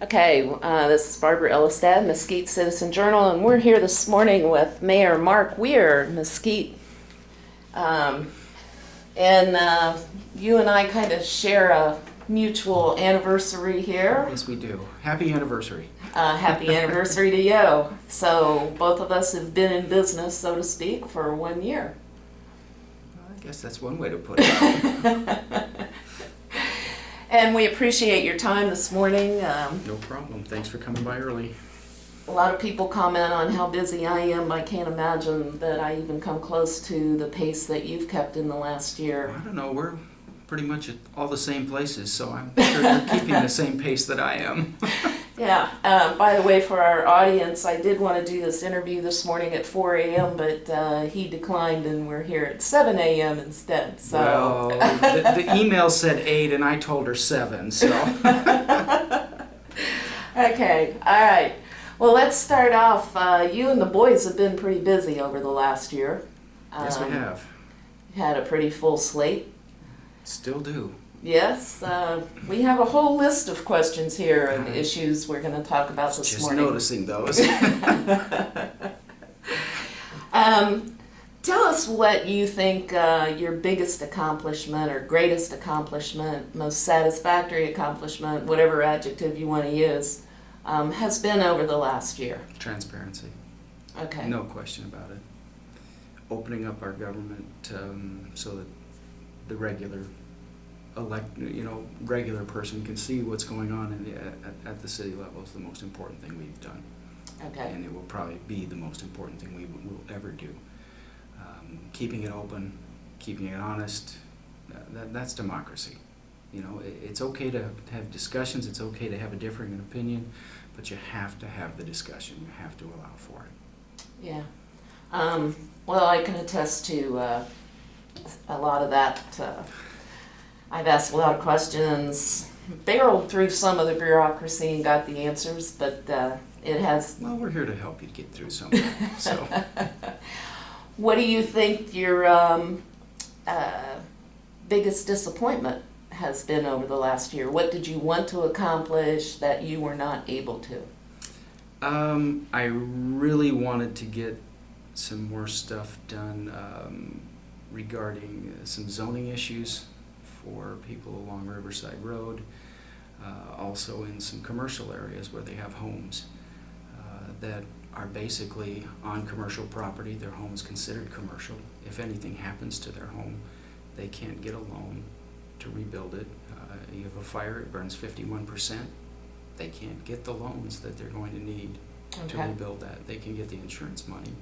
Okay, this is Barbara Ellistad, Mesquite Citizen Journal, and we're here this morning with Mayor Mark Weir, Mesquite. You and I kind of share a mutual anniversary here. Yes, we do. Happy anniversary. Happy anniversary to you. So both of us have been in business, so to speak, for 1 year. I guess that's one way to put it. And we appreciate your time this morning. No problem. Thanks for coming by early. A lot of people comment on how busy I am. I can't imagine that I even come close to the pace that you've kept in the last year. I don't know. We're pretty much at all the same places, so I'm sure you're keeping the same pace that I am. Yeah. By the way, for our audience, I did want to do this interview this morning at 4 a.m., but he declined, and we're here at 7 a.m. instead. So. Well, the email said 8, and I told her 7, so. Okay. All right. Well, let's start off. You and the boys have been pretty busy over the last year. Yes, we have. You had a pretty full slate. Still do. Yes, we have a whole list of questions here and issues we're going to talk about this morning. Just noticing those. Tell us what you think your biggest accomplishment or greatest accomplishment, most satisfactory accomplishment, whatever adjective you want to use, has been over the last year. Transparency. Okay. No question about it. Opening up our government so that the regular regular person can see what's going on at the city level is the most important thing we've done. Okay. And it will probably be the most important thing we will ever do. Keeping it open, keeping it honest, that's democracy. You know, it's okay to have discussions, it's okay to have a differing opinion, but you have to have the discussion, you have to allow for it. Yeah. Well, I can attest to a lot of that. I've asked a lot of questions, barreled through some of the bureaucracy and got the answers, but it has... Well, we're here to help you get through something, so... What do you think your biggest disappointment has been over the last year? What did you want to accomplish that you were not able to? I really wanted to get some more stuff done regarding some zoning issues for people along Riverside Road, also in some commercial areas where they have homes that are basically on commercial property. Their home is considered commercial. If anything happens to their home, they can't get a loan to rebuild it. You have a fire, it burns 51%. They can't get the loans that they're going to need to rebuild that. They can get the insurance money,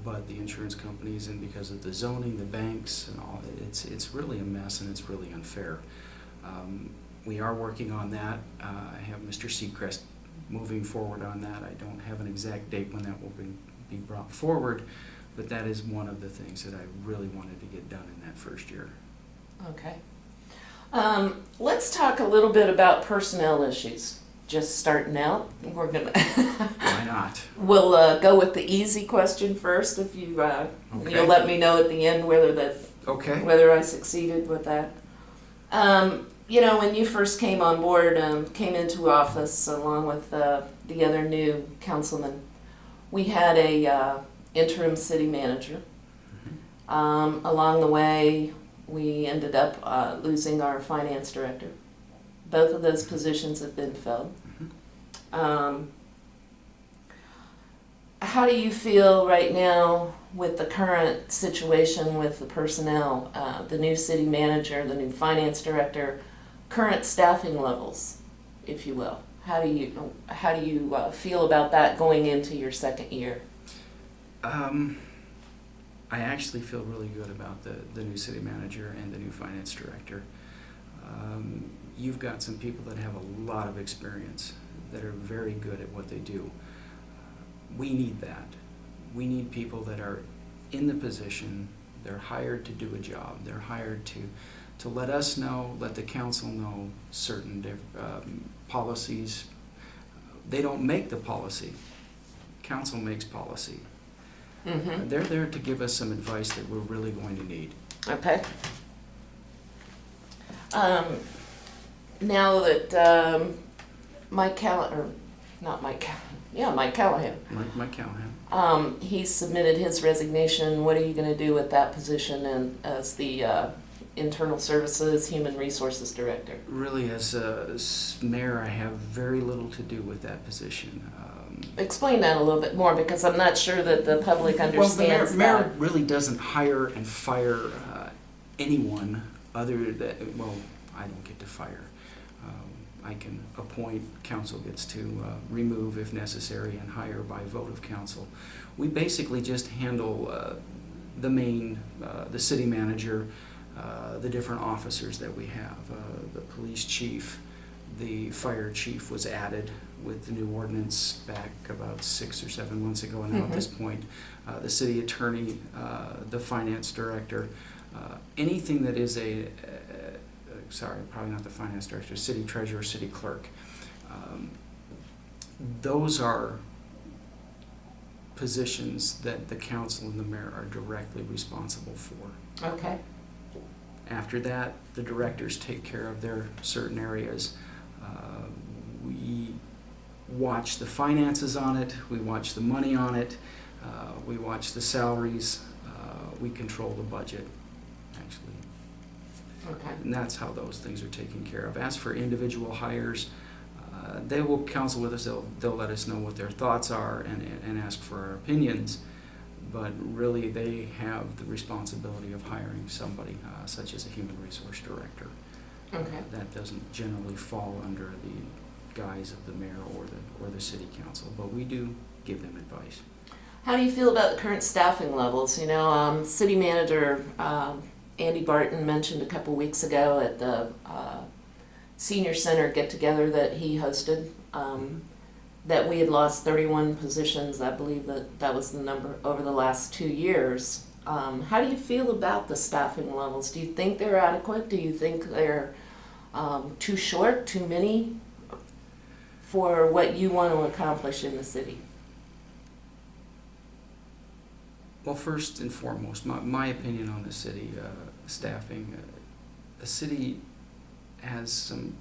but the insurance companies, and because of the zoning, the banks and all, it's really a mess and it's really unfair. We are working on that. I have Mr. Seacrest moving forward on that. I don't have an exact date when that will be brought forward, but that is one of the things that I really wanted to get done in that first year. Okay. Let's talk a little bit about personnel issues. Just starting out, we're gonna. Why not? We'll go with the easy question first. If you you'll let me know at the end whether I succeeded with that. You know, when you first came on board, came into office along with the other new councilman, we had a interim city manager. Along the way, we ended up losing our finance director. Both of those positions have been filled. How do you feel right now with the current situation with the personnel, the new city manager, the new finance director, current staffing levels, if you will? How do you feel about that going into your second year? I actually feel really good about the new city manager and the new finance director. You've got some people that have a lot of experience that are very good at what they do. We need that. We need people that are in the position, they're hired to do a job, they're hired to let us know, let the council know certain policies. They don't make the policy. Council makes policy. Mm-hmm. They're there to give us some advice that we're really going to need. Okay. Now that Mike Callahan, not Mike Callahan, yeah, Mike Callahan. Mike Callahan. He submitted his resignation. What are you going to do with that position as the Internal Services Human Resources Director? Really, as a mayor, I have very little to do with that position. Explain that a little bit more, because I'm not sure that the public understands the mayor really doesn't hire and fire anyone other than, well, I don't get to fire. I can appoint, council gets to remove if necessary, and hire by vote of council. We basically just handle the city manager, the different officers that we have. The police chief, the fire chief was added with the new ordinance back about 6 or 7 months ago, and now at this point, the city attorney, the finance director, anything that is sorry, probably not the finance director, city treasurer, city clerk. Those are positions that the council and the mayor are directly responsible for. Okay. After that, the directors take care of their certain areas. We watch the finances on it, we watch the money on it, we watch the salaries, we control the budget, actually. Okay. And that's how those things are taken care of. As for individual hires, they will counsel with us, they'll let us know what their thoughts are and ask for our opinions, but really they have the responsibility of hiring somebody, such as a human resource director. Okay. That doesn't generally fall under the guise of the mayor or the city council, but we do give them advice. How do you feel about the current staffing levels? You know, city manager Andy Barton mentioned a couple weeks ago at the senior center get-together that he hosted that we had lost 31 positions. I believe that was the number over the last 2 years. How do you feel about the staffing levels? Do you think they're adequate? Do you think they're too short, too many for what you want to accomplish in the city? Well, first and foremost, my opinion on the city staffing, the city has some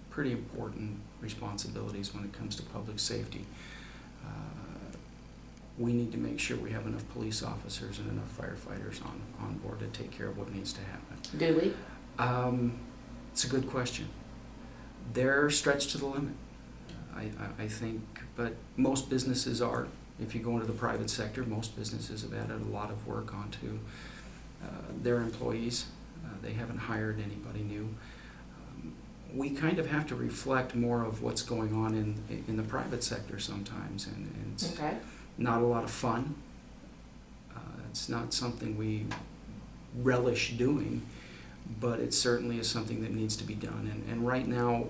pretty important responsibilities when it comes to public safety. We need to make sure we have enough police officers and enough firefighters on board to take care of what needs to happen. Do we? It's a good question. They're stretched to the limit, I think, but most businesses are. If you go into the private sector, most businesses have added a lot of work onto their employees. They haven't hired anybody new. We kind of have to reflect more of what's going on in the private sector sometimes, and it's Okay. not a lot of fun. It's not something we relish doing, but it certainly is something that needs to be done. And right now,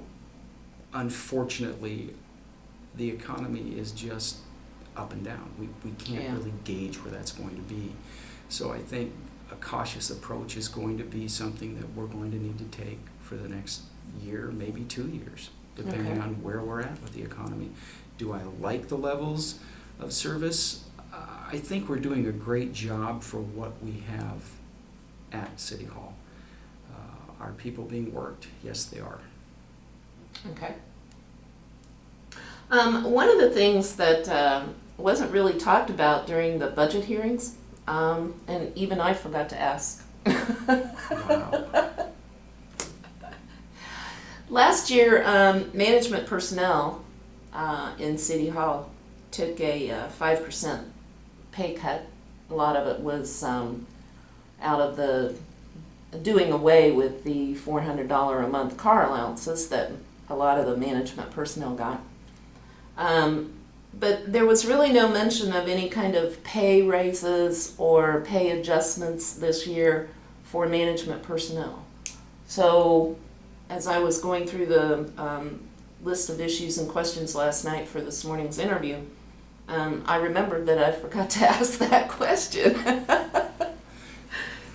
unfortunately, the economy is just up and down. We can't really gauge where that's going to be. So I think a cautious approach is going to be something that we're going to need to take for the next year, maybe 2 years, depending on where we're at with the economy. Do I like the levels of service? I think we're doing a great job for what we have at City Hall. Are people being worked? Yes, they are. Okay. One of the things that wasn't really talked about during the budget hearings, and even I forgot to ask. Wow. Last year, management personnel in City Hall took a 5% pay cut. A lot of it was out of the doing away with the $400 a month car allowances that a lot of the management personnel got. But there was really no mention of any kind of pay raises or pay adjustments this year for management personnel. So as I was going through the list of issues and questions last night for this morning's interview, I remembered that I forgot to ask that question.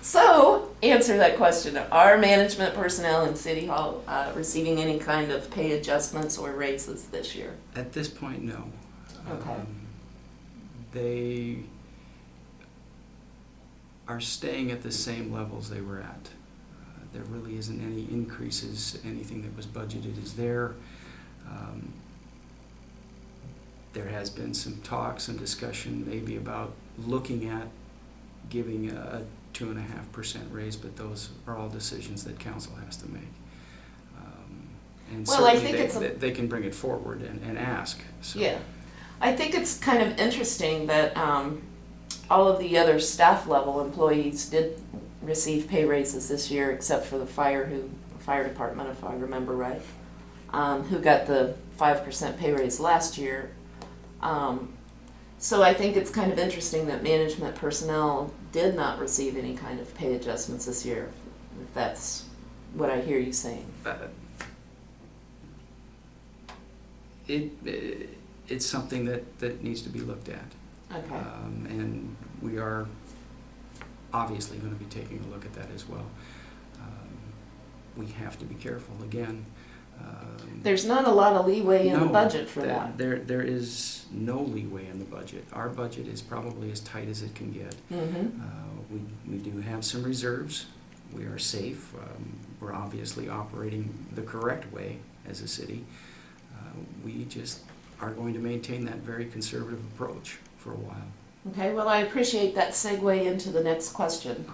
So, answer that question. Are management personnel in City Hall receiving any kind of pay adjustments or raises this year? At this point, no. Okay. They are staying at the same levels they were at. There really isn't any increases. Anything that was budgeted is there. There has been some talk, some discussion maybe about looking at giving a 2.5% raise, but those are all decisions that council has to make. And Well, I certainly think they can bring it forward and ask. So. Yeah. I think it's kind of interesting that all of the other staff level employees did receive pay raises this year, except for the fire department, if I remember right, who got the 5% pay raise last year. So I think it's kind of interesting that management personnel did not receive any kind of pay adjustments this year, if that's what I hear you saying. It's something that needs to be looked at. Okay. And we are obviously going to be taking a look at that as well. We have to be careful again. There's not a lot of leeway in the budget for that. There is no leeway in the budget. Our budget is probably as tight as it can get. Mm-hmm. We do have some reserves. We are safe. We're obviously operating the correct way as a city. We just are going to maintain that very conservative approach for a while. Okay, well, I appreciate that segue into the next question.